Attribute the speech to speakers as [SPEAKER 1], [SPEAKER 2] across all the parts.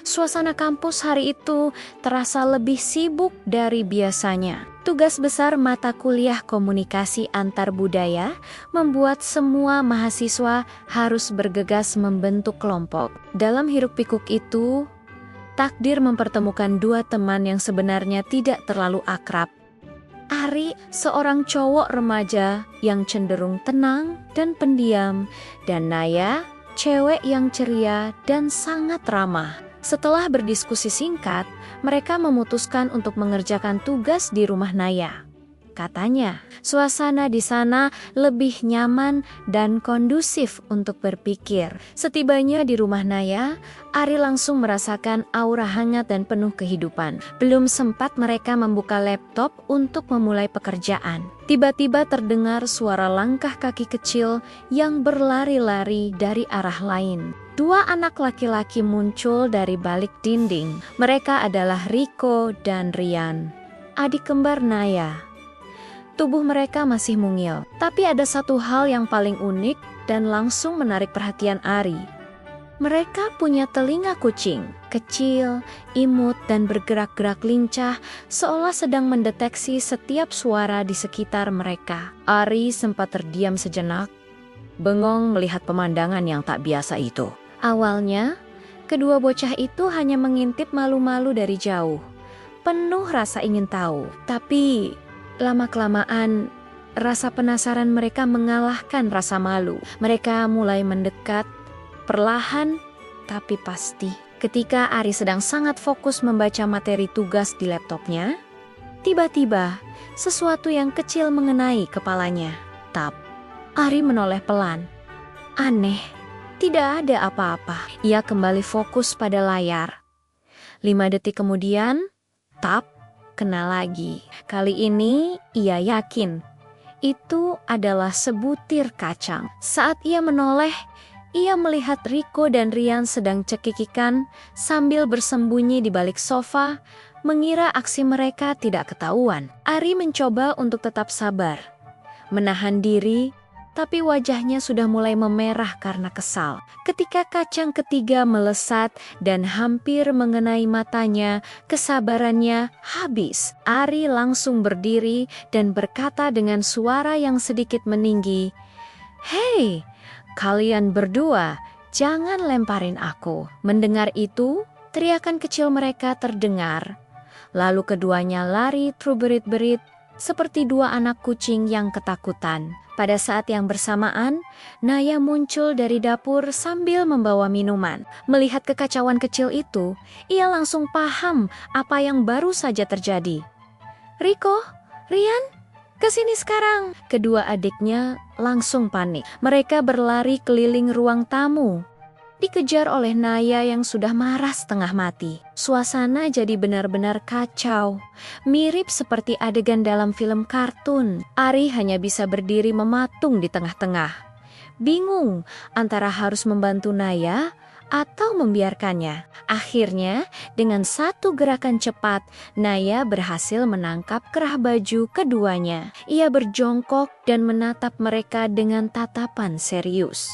[SPEAKER 1] Suasana kampus hari itu terasa lebih sibuk dari biasanya. Tugas besar mata kuliah komunikasi antar budaya membuat semua mahasiswa harus bergegas membentuk kelompok. Dalam hiruk-pikuk itu, takdir mempertemukan dua teman yang sebenarnya tidak terlalu akrab. Ari, seorang cowok remaja yang cenderung tenang dan pendiam, dan Naya, cewek yang ceria dan sangat ramah. Setelah berdiskusi singkat, mereka memutuskan untuk mengerjakan tugas di rumah Naya. Katanya, suasana di sana lebih nyaman dan kondusif untuk berpikir. Setibanya di rumah Naya, Ari langsung merasakan aura hangat dan penuh kehidupan. Belum sempat mereka membuka laptop untuk memulai pekerjaan. Tiba-tiba terdengar suara langkah kaki kecil yang berlari-lari dari arah lain. Dua anak laki-laki muncul dari balik dinding. Mereka adalah Riko dan Rian, adik kembar Naya. Tubuh mereka masih mungil, tapi ada satu hal yang paling unik dan langsung menarik perhatian Ari. Mereka punya telinga kucing, kecil, imut, dan bergerak-gerak lincah, seolah sedang mendeteksi setiap suara di sekitar mereka. Ari sempat terdiam sejenak, bengong melihat pemandangan yang tak biasa itu. Awalnya, kedua bocah itu hanya mengintip malu-malu dari jauh, penuh rasa ingin tahu. Tapi lama-kelamaan, rasa penasaran mereka mengalahkan rasa malu. Mereka mulai mendekat, perlahan tapi pasti. Ketika Ari sedang sangat fokus membaca materi tugas di laptopnya, tiba-tiba sesuatu yang kecil mengenai kepalanya. Tap. Ari menoleh pelan. Aneh, tidak ada apa-apa. Ia kembali fokus pada layar. 5 detik kemudian, tap. Kena lagi. Kali ini ia yakin itu adalah sebutir kacang. Saat ia menoleh, ia melihat Riko dan Rian sedang cekikikan sambil bersembunyi di balik sofa, mengira aksi mereka tidak ketahuan. Ari mencoba untuk tetap sabar, menahan diri, tapi wajahnya sudah mulai memerah karena kesal. Ketika kacang ketiga melesat dan hampir mengenai matanya, kesabarannya habis. Ari langsung berdiri dan berkata dengan suara yang sedikit meninggi, "Hei, kalian berdua, jangan lemparin aku." Mendengar itu, teriakan kecil mereka terdengar. Lalu keduanya lari terberit-berit seperti dua anak kucing yang ketakutan. Pada saat yang bersamaan, Naya muncul dari dapur sambil membawa minuman. Melihat kekacauan kecil itu, ia langsung paham apa yang baru saja terjadi. "Riko, Rian, kesini sekarang!" Kedua adiknya langsung panik. Mereka berlari keliling ruang tamu, dikejar oleh Naya yang sudah marah setengah mati. Suasana jadi benar-benar kacau, mirip seperti adegan dalam film kartun. Ari hanya bisa berdiri mematung di tengah-tengah, bingung antara harus membantu Naya atau membiarkannya. Akhirnya, dengan satu gerakan cepat, Naya berhasil menangkap kerah baju keduanya. Ia berjongkok dan menatap mereka dengan tatapan serius.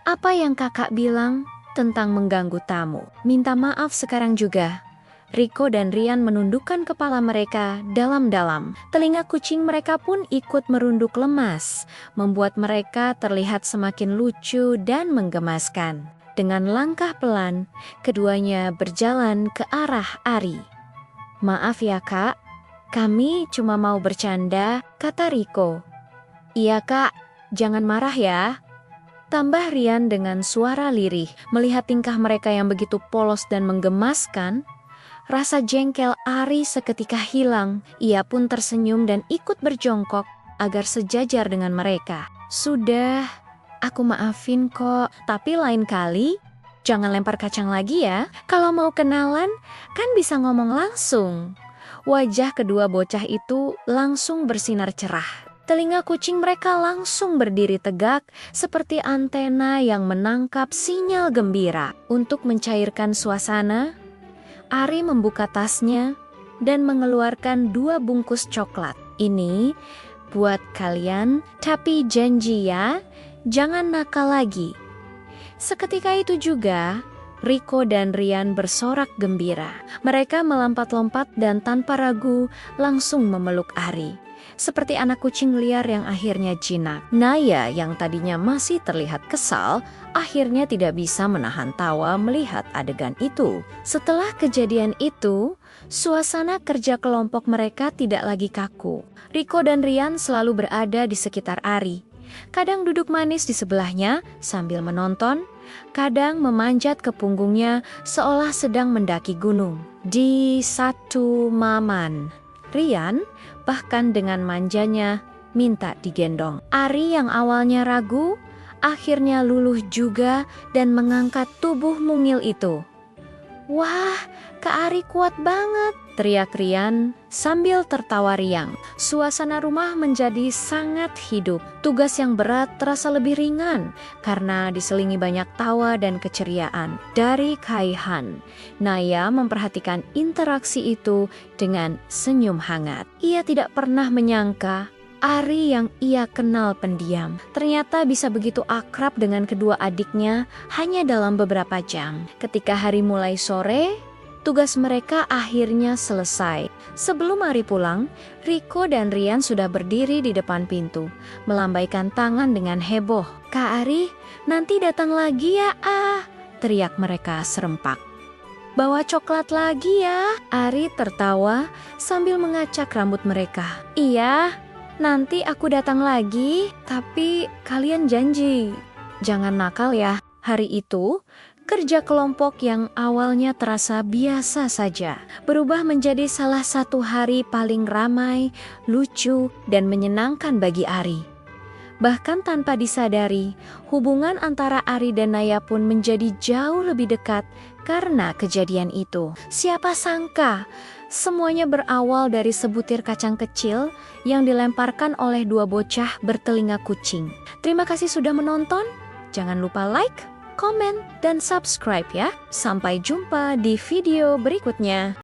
[SPEAKER 1] "Apa yang kakak bilang tentang mengganggu tamu? Minta maaf sekarang juga." Riko dan Rian menundukkan kepala mereka dalam-dalam. Telinga kucing mereka pun ikut merunduk lemas, membuat mereka terlihat semakin lucu dan menggemaskan. Dengan langkah pelan, keduanya berjalan ke arah Ari. "Maaf ya kak, kami cuma mau bercanda," kata Riko. "Iya kak, jangan marah ya," tambah Rian dengan suara lirih. Melihat tingkah mereka yang begitu polos dan menggemaskan, rasa jengkel Ari seketika hilang. Ia pun tersenyum dan ikut berjongkok agar sejajar dengan mereka. "Sudah, aku maafin kok, tapi lain kali jangan lempar kacang lagi ya. Kalau mau kenalan, kan bisa ngomong langsung." Wajah kedua bocah itu langsung bersinar cerah. Telinga kucing mereka langsung berdiri tegak seperti antena yang menangkap sinyal gembira. Untuk mencairkan suasana, Ari membuka tasnya dan mengeluarkan 2 bungkus coklat. "Ini buat kalian, tapi janji ya, jangan nakal lagi." Seketika itu juga, Riko dan Rian bersorak gembira. Mereka melompat-lompat dan tanpa ragu langsung memeluk Ari. Seperti anak kucing liar yang akhirnya jinak. Naya yang tadinya masih terlihat kesal, akhirnya tidak bisa menahan tawa melihat adegan itu. Setelah kejadian itu, suasana kerja kelompok mereka tidak lagi kaku. Riko dan Rian selalu berada di sekitar Ari. Kadang duduk manis di sebelahnya sambil menonton, kadang memanjat ke punggungnya seolah sedang mendaki gunung. Di satu momen, Rian bahkan dengan manjanya minta digendong. Ari yang awalnya ragu, akhirnya luluh juga dan mengangkat tubuh mungil itu. "Wah, Kak Ari kuat banget!" teriak Rian sambil tertawa riang. Suasana rumah menjadi sangat hidup. Tugas yang berat terasa lebih ringan karena diselingi banyak tawa dan keceriaan. Dari Kaihan, Naya memperhatikan interaksi itu dengan senyum hangat. Ia tidak pernah menyangka Ari yang ia kenal pendiam ternyata bisa begitu akrab dengan kedua adiknya hanya dalam beberapa jam. Ketika hari mulai sore, tugas mereka akhirnya selesai. Sebelum Ari pulang, Riko dan Rian sudah berdiri di depan pintu, melambaikan tangan dengan heboh. "Kak Ari, nanti datang lagi ya, teriak mereka serempak. "Bawa coklat lagi ya." Ari tertawa sambil mengacak rambut mereka. "Iya, nanti aku datang lagi, tapi kalian janji jangan nakal ya." Hari itu, kerja kelompok yang awalnya terasa biasa saja berubah menjadi salah satu hari paling ramai, lucu, dan menyenangkan bagi Ari. Bahkan tanpa disadari, hubungan antara Ari dan Naya pun menjadi jauh lebih dekat karena kejadian itu. Siapa sangka semuanya berawal dari sebutir kacang kecil yang dilemparkan oleh dua bocah bertelinga kucing. Terima kasih sudah menonton. Jangan lupa like, komen, dan subscribe ya. Sampai jumpa di video berikutnya.